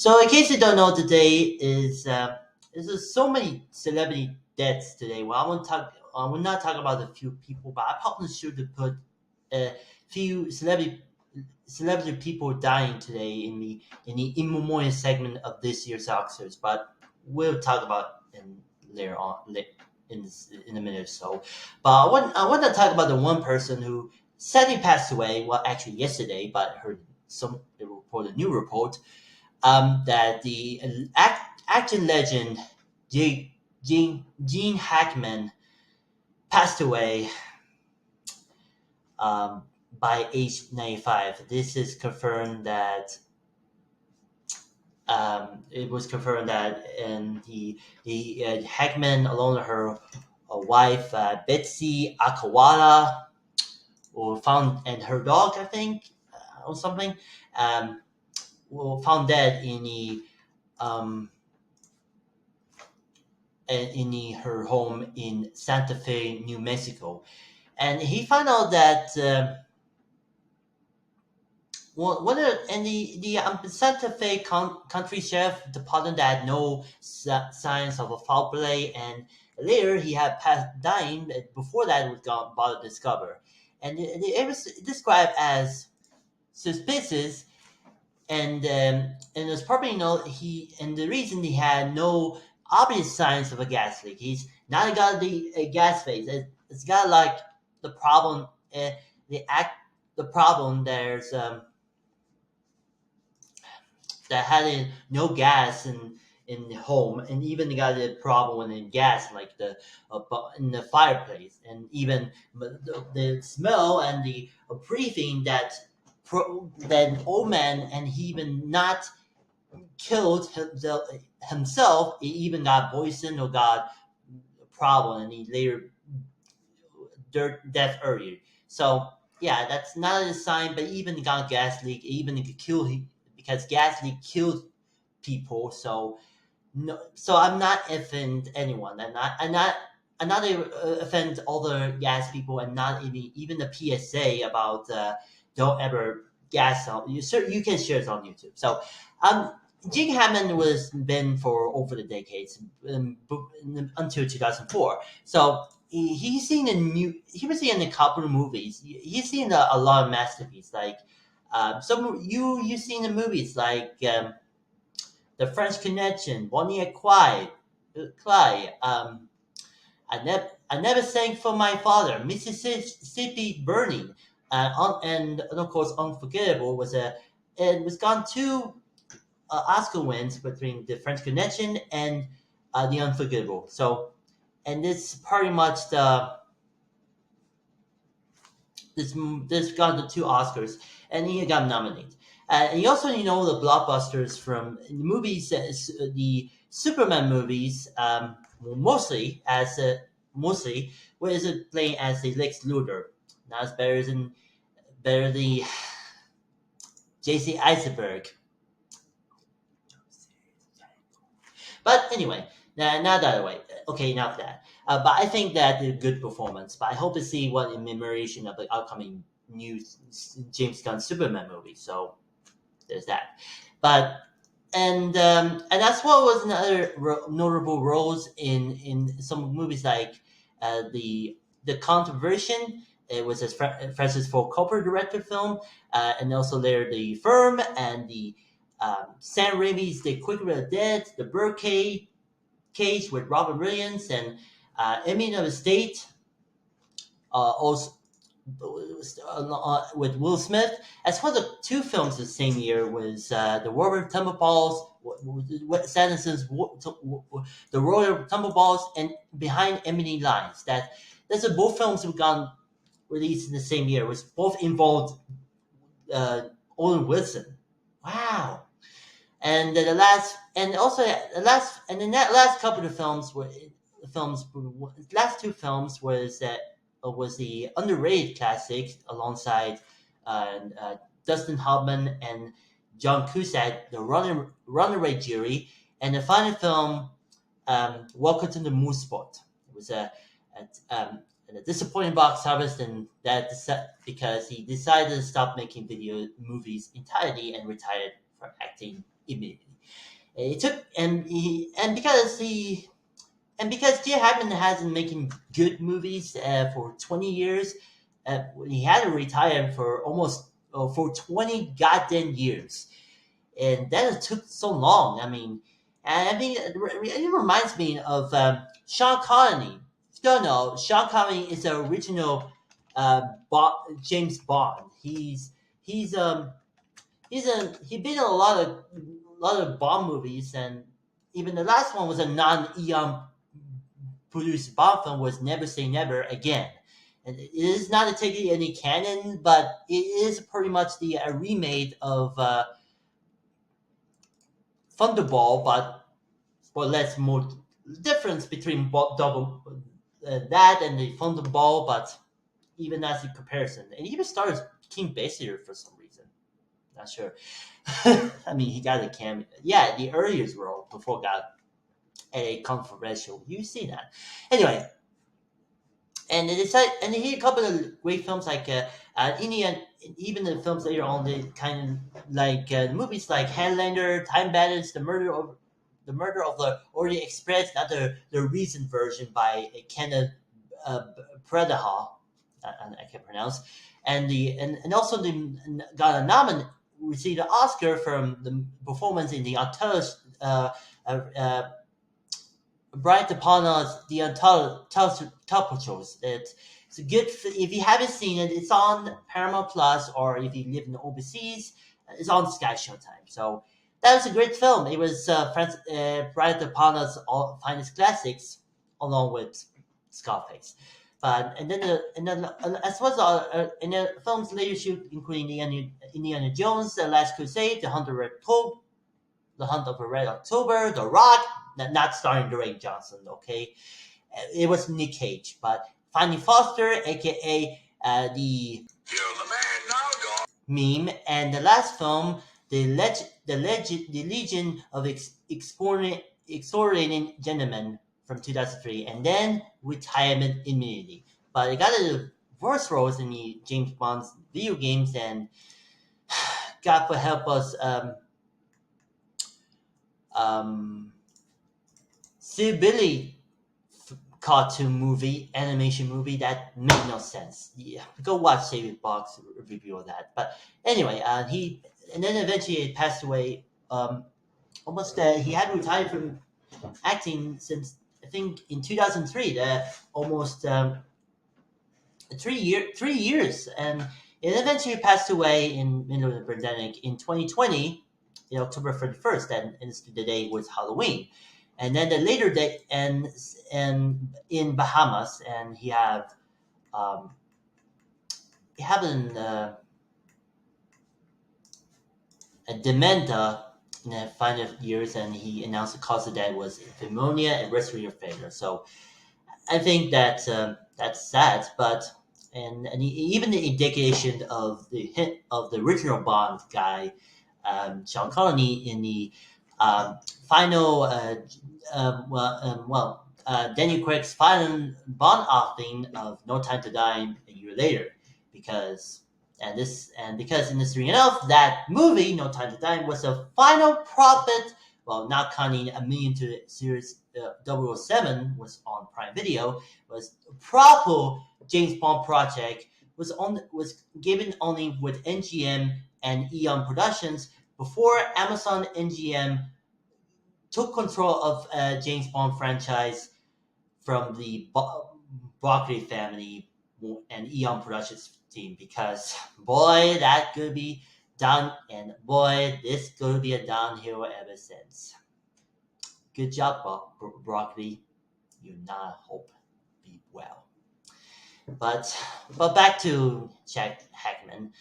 So, in case you don't know, today is there's so many celebrity deaths today. Well, I won't talk. I will not talk about a few people, but I probably should have put a few celebrity people dying today in the in memoriam segment of this year's Oscars. But we'll talk about in later on in a minute or so. But I want to talk about the one person who sadly passed away. Well, actually yesterday, but heard some they reported a new report that the action legend Gene Hackman passed away um, by age 95. This is confirmed that it was confirmed that and the Hackman along with her wife Betsy Akawada were found and her dog I think or something um, were found dead um, her home in Santa Fe, New Mexico, and he found out that and the Santa Fe country sheriff department had no signs of a foul play, and later he had passed dying. Before that, was gone about to discover, and it was described as suspicious and as probably he and the reason he had no obvious signs of a gas leak. He's not got the gas phase. It's got like the problem. The act. The problem there's that had no gas in the home, and even got a problem in gas like the in the fireplace, and even the smell and the breathing that that old man and he even not killed himself. He even got poisoned or got a problem, and he later death earlier. So yeah, that's not a sign. But even got gas leak, even it could kill him because gas leak kills people. So no, so I'm not offend anyone. I'm not offend all the gas people, and not even the PSA about don't ever gas on you. Sir, you can share it on YouTube. So, um, Gene Hammond was been for over the decades until 2004. So he's seen a new. He was in a couple of movies. He's seen a lot of masterpieces like. Some you seen the movies like the French Connection, Bonnie and Clyde. I never sang for my father. Mississippi Burning, and of course Unforgettable was a it was gone two Oscar wins between the French Connection and the Unforgettable. So and this pretty much this got the two Oscars, and he got nominated. And you also the blockbusters from the movies, the Superman movies, mostly where is it playing as the Lex Luthor, not as better the J.C. Eisenberg. But anyway, not that way. Okay, enough of that. But I think that a good performance. But I hope to see what in commemoration of the upcoming new James Gunn Superman movie. So there's that. But and that's what was another notable roles in some movies like the Controversion. It was a Francis Ford Coppola directed film, and also there the Firm and the Sam Raimi's The Quick of the Dead, The Birdcage Cage with Robert Williams, and Enemy of the State. Also with Will Smith. As for the two films the same year was the Royal Tenenbaums, the Royal Tenenbaums, and Behind Enemy Lines. That's both films have gone released in the same year. Was both involved Owen Wilson. Wow. And the last, and also the last, and the last couple of films. Last two films was the underrated classic alongside Dustin Hoffman and John Cusack, the Runaway Jury, and the final film, Welcome to the Moonspot. It was a disappointing box office, and because he decided to stop making video movies entirely and retired from acting immediately. It took and because he and because Gene Hackman has been making good movies for 20 years, he had to retire for almost for 20 goddamn years, and that took so long. I mean, and I mean, it reminds me of Sean Connery. No, no, Sean Connery is the original James Bond. He's he been in a lot of Bond movies, and even the last one was a non-Eon produced Bond film was Never Say Never Again. And it is not taking any canon, but it is pretty much the remake of Thunderball, but less more difference between double that and the Thunderball, but even as a comparison, and even stars King Basinger for some reason. Not sure. I mean, he got a cameo. Yeah, the earliest role before got a controversial. You see that anyway. And it is and he had a couple of great films like Indian, even the films later on, they kind of like movies like Handlander, Time Bandits, the Murder of the Orient Express, not the recent version by Kenneth Predaha, I can't pronounce, and also got a received an Oscar from the performance in the Untouched. Uh, uh, Bright upon us the Patrols. It's a good. If you haven't seen it, it's on Paramount Plus, or if you live in overseas, it's on Sky Showtime. So that was a great film. It was Bright upon us all finest classics, along with Scarface. But and then as well as in the films later shoot, including Indiana Jones, The Last Crusade, The Hunt of the Red October, The Rock, not starring Dwayne Johnson, okay? It was Nick Cage, but Finding Foster, aka the meme, and the last film, the Legion of Extraordinary Gentlemen from 2003, and then retirement immediately. But it got a worse roles in the James Bond's video games, and God will help us. Um, See Billy cartoon movie, animation movie that made no sense. Yeah, go watch David Boggs review of that. But anyway, he and then eventually he passed away. Almost he had retired from acting since I think in 2003. Almost 3 years, and it eventually passed away in middle of the pandemic in 2020, October 31st, and the day was Halloween. And then the later day and in Bahamas, and um, he had a dementia in the final years, and he announced the cause of death was pneumonia and respiratory failure. So I think that's sad, but even the indication of the hint of the original Bond guy, Sean Connery, in the final, Daniel Craig's final Bond outing of No Time to Die a year later, because because interesting enough, that movie No Time to Die was a final profit. Well, not counting a million to the series 007 was on Prime Video, was a proper James Bond project, was given only with NGM and Eon Productions before Amazon NGM took control of James Bond franchise from the Broccoli family and Eon Productions team, because boy, that could be done, and boy, this could be a downhill ever since. Good job, Broccoli. You not hope be well. But back to Jack Hackman.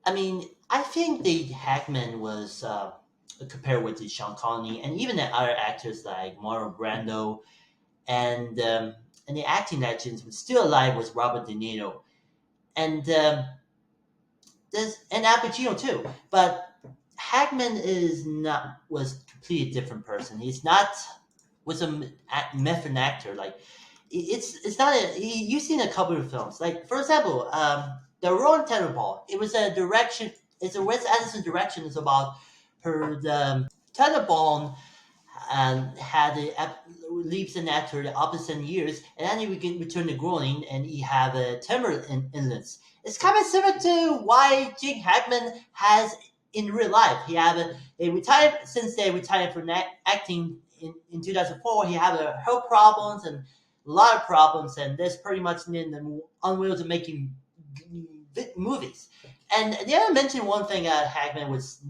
I mean, I think the Hackman was compared with the Sean Connery and even the other actors like Marlon Brando and the acting legends was still alive was Robert De Niro and there's Al Pacino too. But Hackman is not was completely different person. He's not was a method actor. Like it's not a you've seen a couple of films. Like for example, the Rolling Tenenbaum. It was a direction. It's a Wes Anderson direction. It's about her the Tenenbaum had leaps and after the opposite years, and then he can return to growing, and he have a terminal illness. It's kind of similar to why Gene Hackman has in real life. He have a retired since they retired from acting in 2004. He have a health problems and a lot of problems, and that's pretty much in the unwilling to making movies. And the other mention one thing, Hackman was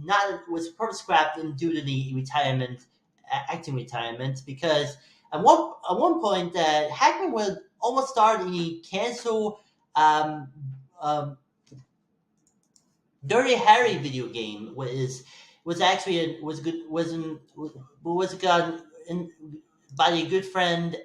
probably scrapped due to the retirement, acting retirement, because at one point Hackman was almost started in the cancel um, um, Dirty Harry video game was actually was good was got in, by a good friend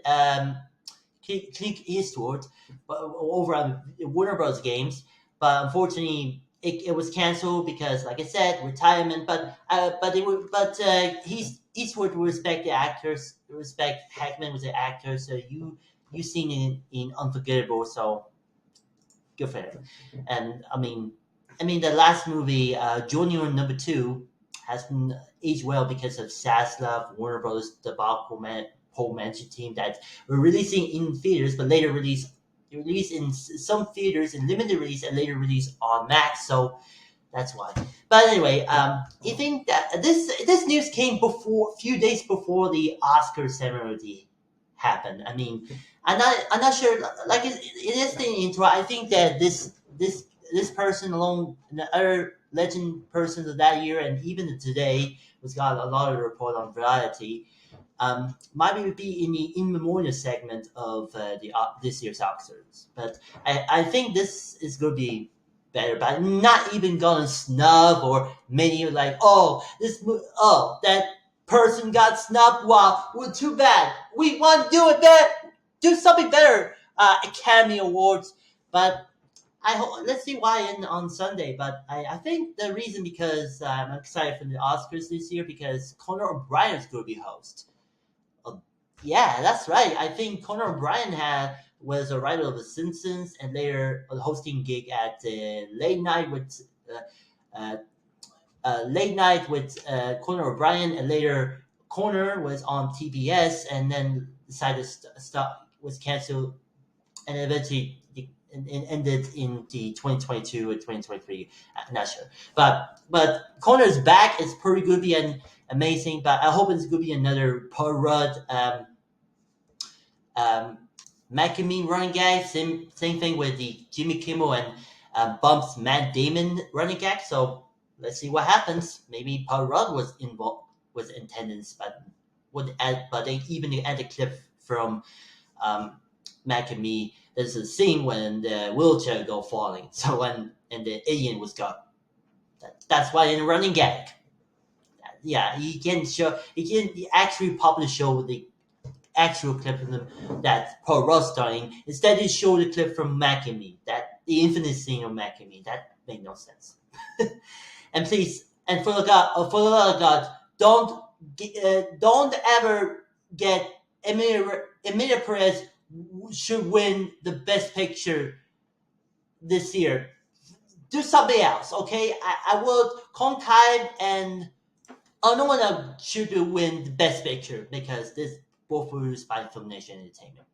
Clint Eastwood over on Warner Bros. Games, but unfortunately it was canceled because, like I said, retirement. He's Eastwood will respect the actors, respect Hackman was an actor, so you seen in Unforgettable, so good for him. And I mean the last movie, Junior Number Two, has been aged well because of Saslav, Warner Brothers, the whole management team that were releasing in theaters, but later released in some theaters in limited release and later released on Max. So that's why. But anyway, you think that this news came before, few days before the Oscar ceremony happened. I mean, I'm not sure. Like it is the intro. I think that this person along and the other legend persons of that year and even today was got a lot of report on variety. Might be in the in memoriam segment of the this year's Oscars, but I think this is going to be better. But I'm not even gonna snub or many are like, oh, that person got snubbed. Wow, well, too bad. We want to do it better, do something better. Academy Awards, but let's see why on Sunday. But I think the reason because I'm excited for the Oscars this year because Conan O'Brien is going to be host. Oh, yeah, that's right. I think Conan O'Brien was a writer of The Simpsons and later a hosting gig at uh, late night with Conan O'Brien, and later Conan was on TBS, and then decided to stop was canceled, and eventually ended in the 2022 or 2023. I'm not sure, but Connor's back is pretty good, be amazing. But I hope it's going to be another Paul Rudd, um, McAmeen running gag. Same thing with the Jimmy Kimmel and Bumps Matt Damon running gag. So let's see what happens. Maybe Paul Rudd was involved with attendance, but they even add a clip from McAmee. There's a scene when the wheelchair go falling. So and the alien was gone. That's why in running gag. Yeah, he actually probably show the actual clip of them that Paul Rudd starring. Instead, he showed a clip from McAmee, that the infinite scene of McAmee. That made no sense. And please, and for the love of God, don't ever get Emilia Perez should win the Best Picture this year. Do something else, okay? I will concave and no one should win the Best Picture because this both produced by Film Nation Entertainment.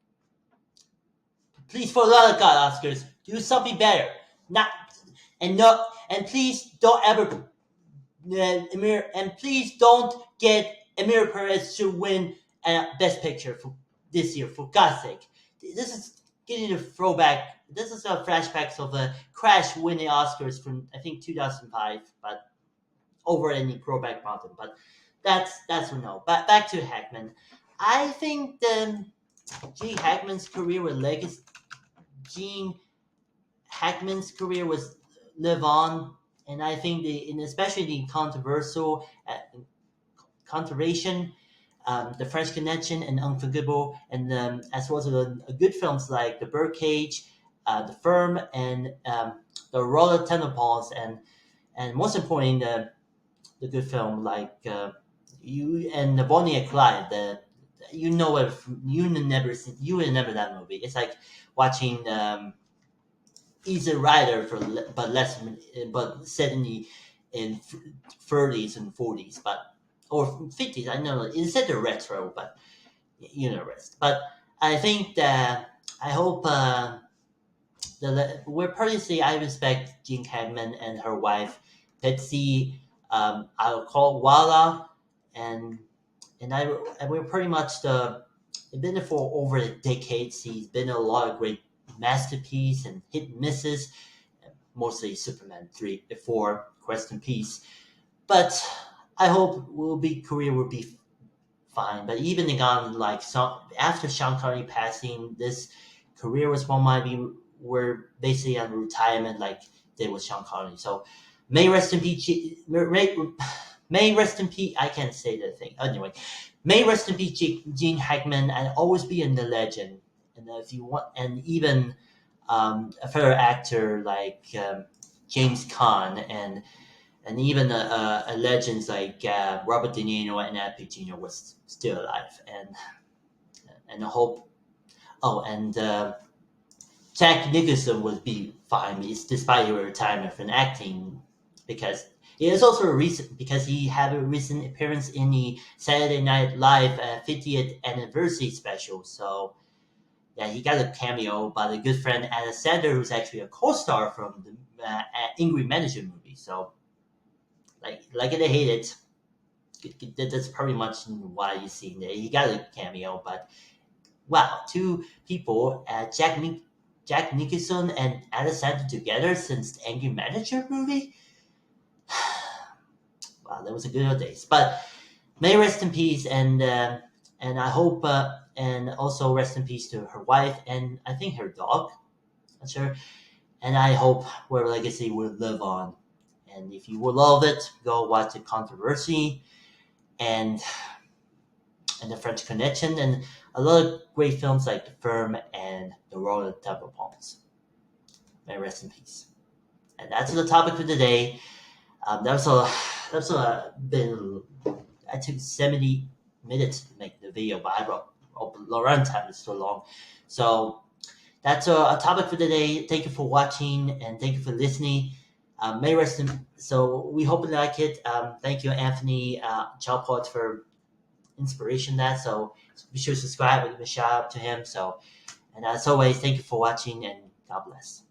Please, for the love of God, Oscars, do something better. Not and no, and please don't ever and please don't get Amir Perez to win Best Picture for this year. For God's sake, this is getting a throwback. This is a flashbacks of a Crash winning Oscars from I think 2005, but over any throwback mountain. But that's a no. But back to Hackman. I think Gene Hackman's career with legacy. Gene Hackman's career was live on, and I think and especially the controversial conservation, the French Connection, and Unforgivable, and as well as good films like The Birdcage, The Firm, and The Royal Tenenbaums, and most importantly, the good film like you and the Bonnie and Clyde. You know it. You remember that movie. It's like watching. Easy Rider but less, but set in 30s and 40s. But or 50s. I know instead of retro, but rest. But I think that I hope we're personally I respect Gene Hackman and her wife Betsy. I'll call Walla, and and we're pretty much the been there for over a decade. He's been in a lot of great masterpiece and hit and misses, mostly Superman 3, 4, Rest in Peace. But I hope career will be fine. But even again, like some after Sean Connery passing, this career was one might be were basically on retirement, like they was Sean Connery. So may rest in peace. May rest in peace. I can't say that thing anyway. May rest in peace, Gene Hackman, and always be in the legend. And if you want, and even a fellow actor like James Caan and even a legends like Robert De Niro and Al Pacino was still alive, and I hope. Oh, and Jack Nicholson would be fine, despite his retirement from acting, because it is also a recent because he had a recent appearance in the Saturday Night Live 50th anniversary special. So yeah, he got a cameo by a good friend Adam Sandler, who's actually a co-star from the Angry Manager movie. So like it or hate it, that's pretty much why you see that he got a cameo. But wow, two people, Jack Nicholson and Adam Sandler together since the Angry Manager movie. Wow, that was a good old days. But may rest in peace, and I hope, and also rest in peace to her wife and I think her dog. Not sure. And I hope her legacy will live on. And if you will love it, go watch the Controversy and the French Connection and a lot of great films like The Firm and The Road of the Temple Palms. May rest in peace. And that's the topic for today. Been. I took 70 minutes to make the video, but I wrote around time is so long. So that's a topic for today. Thank you for watching and thank you for listening. May rest in. So we hope you like it. Thank you, Anthony Chalpot, for inspiration. That so be sure to subscribe and give a shout out to him. So and as always, thank you for watching and God bless.